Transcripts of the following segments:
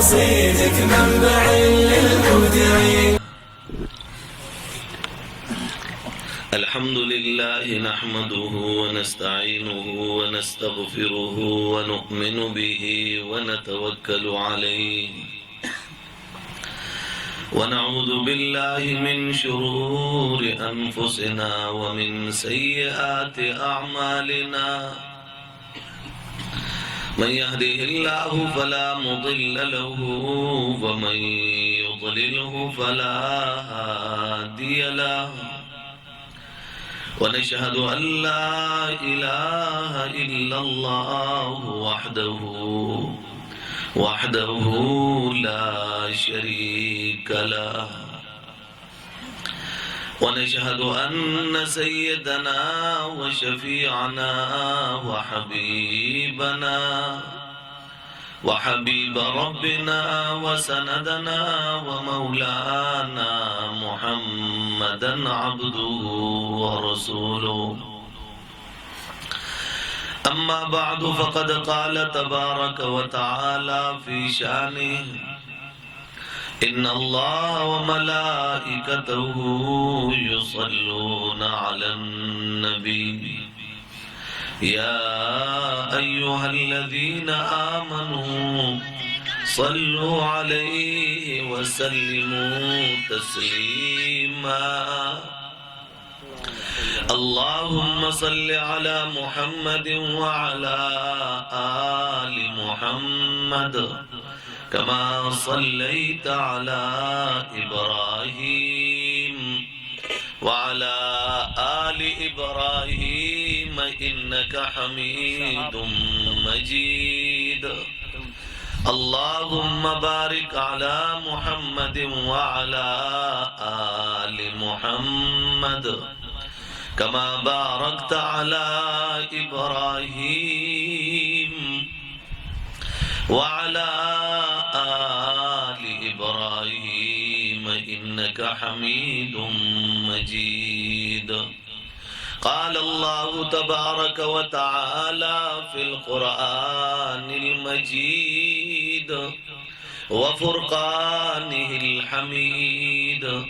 قصيدك منبع للمبدعين. الحمد لله نحمده ونستعينه ونستغفره ونؤمن به ونتوكل عليه ونعوذ بالله من شرور أنفسنا ومن سيئات أعمالنا من يهده الله فلا مضل له ومن يضلله فلا هادي له ونشهد أن لا إله إلا الله وحده لا شريك له ونشهد أن سيدنا وشفيعنا وحبيب ربنا وسندنا ومولانا محمدا عبده ورسوله. أما بعد فقد قال تبارك وتعالى في شأنه إن الله وملائكته يصلون على النبي يا أيها الذين آمنوا صلوا عليه وسلموا تسليما. اللهم صل على محمد وعلى آل محمد كما صليت على إبراهيم وعلى آل إبراهيم إنك حميد مجيد. اللهم بارك على محمد وعلى آل محمد كما باركت على إبراهيم وعلى آل إبراهيم إنك حميد مجيد. قال الله تبارك وتعالى في القرآن المجيد وفرقانه الحميد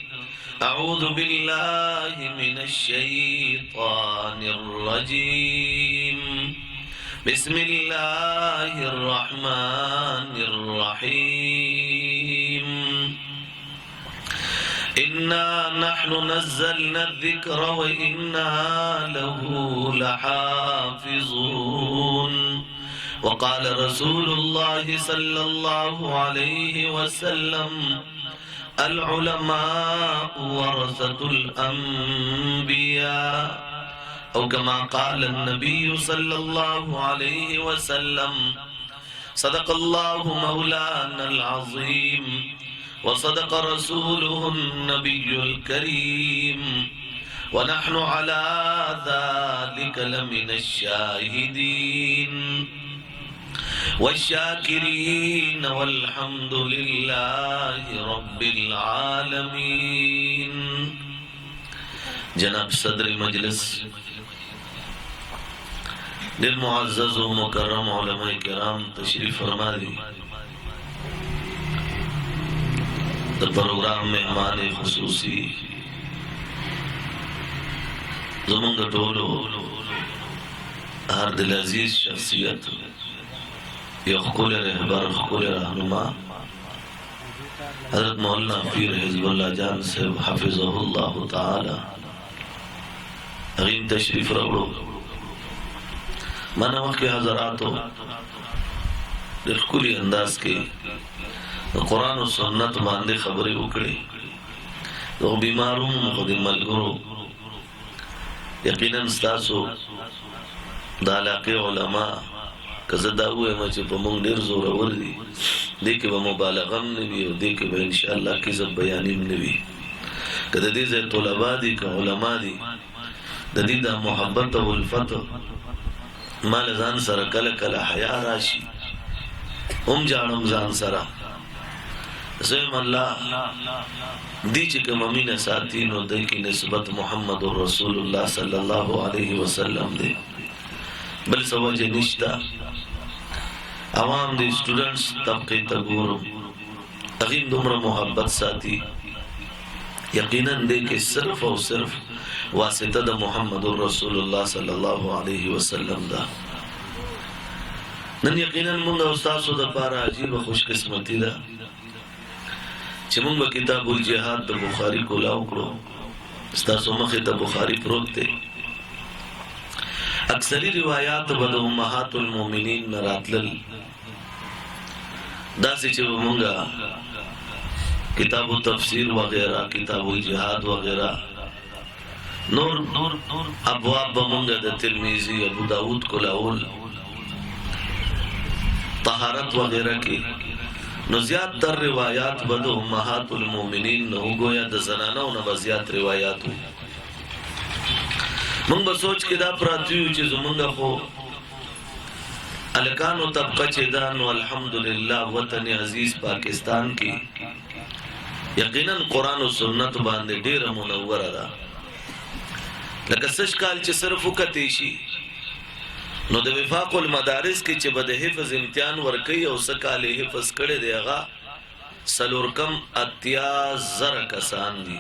أعوذ بالله من الشيطان الرجيم بسم الله الرحمن الرحيم إنا نحن نزلنا الذكر وإنا له لحافظون. وقال رسول الله صلى الله عليه وسلم العلماء ورثة الأنبياء أو كما قال النبي صلى الله عليه وسلم صدق الله مولانا العظيم وصدق رسوله النبي الكريم ونحن على ذلك لمن الشاهدين والشاكرين والحمد لله رب العالمين. جناب صدر مجلس للمعزز و مکرم علماء کرام تشریف فرما دی. د پروگرام مہمان خصوصی زمونږ ټولو هر دل عزیز شخصیت یو ښکلی رهبر ښکلی رهنما حضرت مولانا پیر حزب الله جان صاحب حفظه الله تعالی هغه تشریف راوړو. مانا وقت حضراتو د ښکلي انداز کې قرآن و سنت باندې خبرې وکړي. د بیمارو خو د ملګرو یقینا ستاسو د علاقې علما که زه دا ووایم چې په موږ ډېر زورور دي دې کې به مبالغه هم نه وي او دې کې به انشاءالله کذب بیاني هم نه وي. که د دې ځای طلبا دي که علما دي د دې دا محبت او الفت مال ځان سره کله کله حیا راشي هم جاړم ځان سره زم الله دی چې کوم مینه ساتي نو د کی نسبت محمد رسول الله صلی الله علیه وسلم دی. بل سوجه نشتا عوام دی سټوډنټس طبقه ته ګورو اغیم دومره محبت ساتي یقینا دې کې صرف او صرف واسطه د محمد رسول الله صلی الله علیه وسلم دا. نن یقینا موږ او تاسو د لپاره عجیب خوش قسمتی ده چې موږ کتاب الجهاد د بخاری کولاو کړو. تاسو مخه ته بخاری پروت دی. اکثری روایات د امهات المؤمنین راتلل داسې چې موږ کتاب التفسیر وغیرہ کتاب الجهاد وغیرہ نور ابواب بمونگا دا ترمیزی ابو داود کلاول طہارت وغیرہ کی نو زیاد تر روایات بدو امہات المومنین نو گویا دا زنانو نو بزیاد روایاتو منگ بسوچ کے دا پراتیو چیزو منگا خو الکانو طبقہ چیدانو الحمدللہ وطن عزیز پاکستان کی یقینا قرآن و سنت باندې ډیره منوره ده. لکه سش کال چې صرف وکتی شي نو د وفاق المدارس کې چې بده حفظ امتحان ورکي او سکال حفظ کړي دی هغه سلور کم 80,000 کسان دي.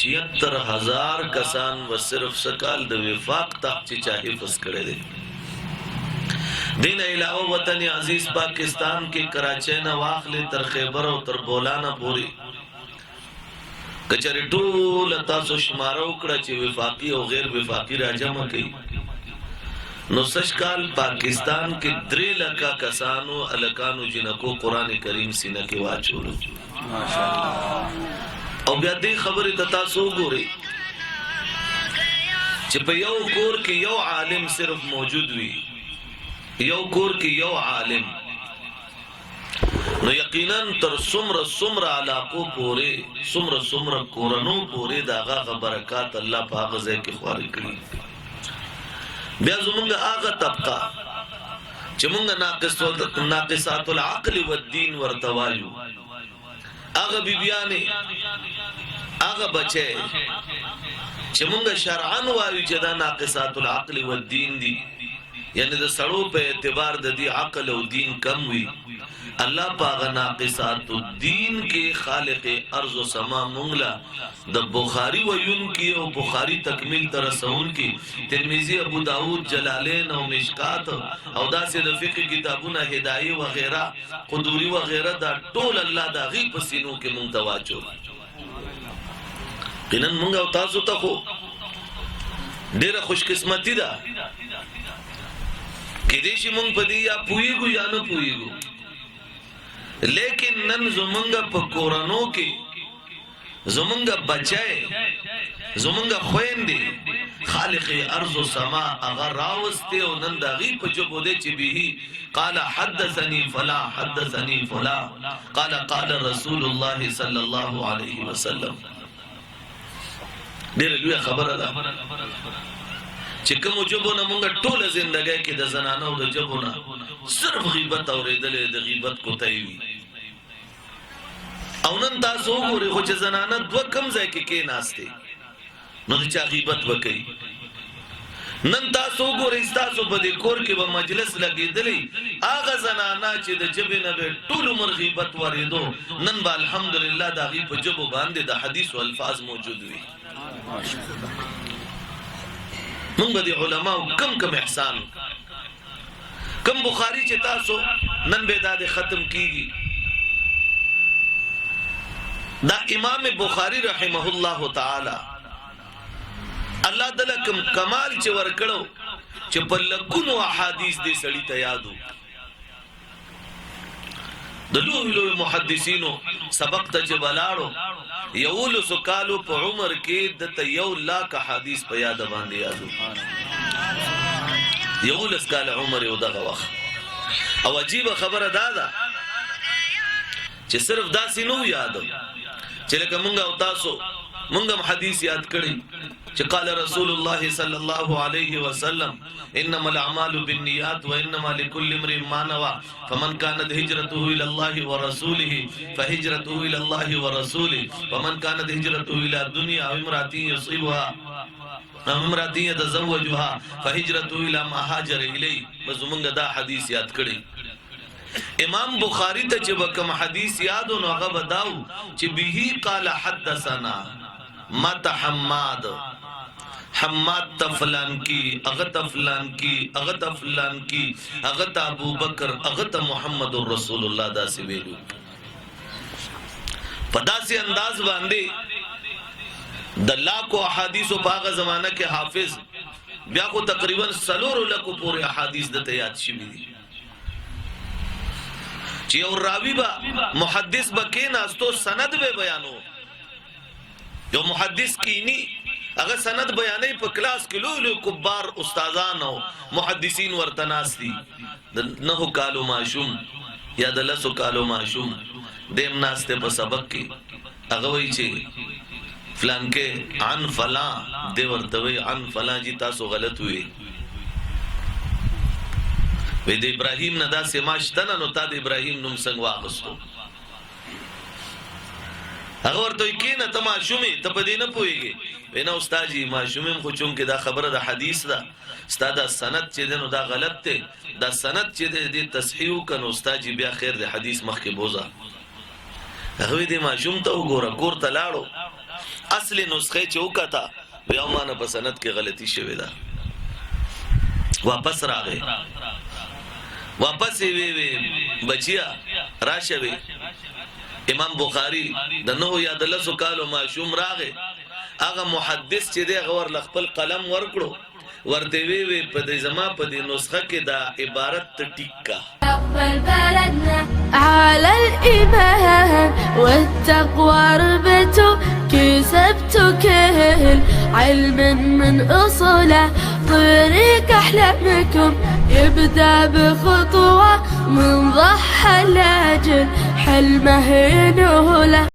76,000 کسان و صرف سکال د وفاق ته چې چا حفظ کړي دي. دین علاوه وطن عزیز پاکستان کې کراچۍ نه واخلې تر خیبر او تر بولانا پوری کچری ټول تاسو شماره وکړه چې وفاقي او غیر وفاقي راجمع کړي نو سشکال پاکستان کې 3 لکه کسانو الکانو جنکو قران کریم سینه کې واچولو ماشاءالله. او بیا دې خبره د تاسو ګوري چې په یو کور کې یو عالم صرف موجود وي یو کور کې یو عالم نو یقینا تر سمر علاقو پورې سمر کورنو پورې داغه برکات الله پاک ځای کې خواري کړی. بیا زمونږ هغه طبقه چې مونږ ناقصات العقل والدين ورتوایو هغه بیبیانه هغه بچي چې مونږ شرعاً وایو چې دا ناقصات العقل والدين دي یعنی د سړو په اعتبار د دې عقل او دین کم وي الله پاک ناقصات الدین کې خالق ارض و سما مونږلا د بخاری ویون کې او بخاری تکمیل تر رسول کې ترمذی ابو داود جلالین او مشکات او داسې د فقہ کتابونه هدایه و غیره قدوری و غیره دا ټول الله دا غي پسینو کې مونږ تواچو. قنن مونږ او تاسو ته خو ډیره خوش قسمتی ده کې دې شي مونږ پدې یا پویګو یا نه پویګو لیکن نن زمونږ په کورانو کې زمونږ بچای زمونږ خويندې خالق ارض و سما اگر راوسته او نن دغه په جبو دې چې به قال حدثني فلا حدثني فلا قال رسول الله صلى الله عليه وسلم. ډېر لوی خبره ده چې کوم جبونه مونږ ټوله ژوندۍ کې د زنانو د جبونه صرف غیبت اورېدلې د غیبت کوتای وي او نن تاسو وګورئ خو چې زنانه دوه کم ځای کې ناشته نو د چا غیبت وکړي. نن تاسو وګورئ تاسو په دې کور کې به مجلس لګېدلې هغه زنانه چې د جبې نه به ټول عمر غیبت ورېدو نن به الحمدلله د غیب په جبو باندې د حدیث او الفاظ موجود وي. مونږ به د علماء کم احسان کم بخاری چې تاسو نن به دا ختم کیږي دا امام بخاری رحمه الله تعالی الله دلکم کمال چې ورکړو چې په لکونو احادیث دې سړی ته یادو د لوی محدثینو سبق ته چې بلاړو یولو سکالو په عمر کې د 1,00,000 احادیث په یاد باندې یادو یولو سکال عمر یو دغه وخت او عجیب خبره ده چې صرف داسې نو یادو چې لکه مونږ او تاسو مونږ حدیث یاد کړی چې قال رسول الله صلی الله علیه وسلم انما الاعمال بالنیات وانما لكل امرئ ما نوى فمن كانت هجرته الى الله ورسوله فهجرته الى الله ورسوله ومن كانت هجرته الى الدنيا او امرأة يصيبها او امرأة يتزوجها فهجرته الى ما هاجر اليه. بس مونږ دا حدیث یاد کړی امام بخاری ته چې کوم حدیث یادو نو هغه بداو چې به قال حدثنا مت حماد تفلان کی اغه تفلان کی اغه تفلان کی اغه ابو بکر اغه محمد رسول الله دا سی ویلو پداسي انداز باندې د لاکو احادیث په هغه زمانہ کې حافظ بیا کو تقریبا 3 لکو پورې احادیث د تیات شوی دي چې او راوی با محدث بکې ناستو سند به بیانو یو محدث کینی اگر سند بیانې په کلاس کې لولو کبار استادان او محدثین ورته ناسي د 9 کالو ماشوم یا د 10 کالو ماشوم دیم ناسته په سبق کې هغه وی چې فلان کې عن فلان دی ورته وی عن فلان جی تاسو غلط وی وې د ابراهیم نه دا سماشتنه نو تا د ابراهیم نوم څنګه واغستو هغه ورته کینه ته ماشومې ته په دې نه پويږي وینا استاد جی ماشومم خو چون کې دا خبره د حدیث ده استاد سند چې دنو دا غلط ته دا سند چې د تصحیح کنه استاد جی بیا خیر د حدیث مخ کې بوزا هغه دې ماشوم ته وګوره کور ته لاړو اصلي نسخه چې وکتا بیا مانه په سند کې غلطي شوې ده واپس راغی واپس وی بچیا راشه امام بخاری د 9 یا د 10 کالو ماشوم راغی هغه محدث چې دی غور خپل قلم ورکړو ورته وی په دې زما په دې نسخه کې دا عبارت ټیکا أقبل بلدنا على الإيمان والتقوى ربته كسبت كل علم من أصوله طريق أحلامكم يبدأ بخطوة من ضحى الأجل حلمه ينوله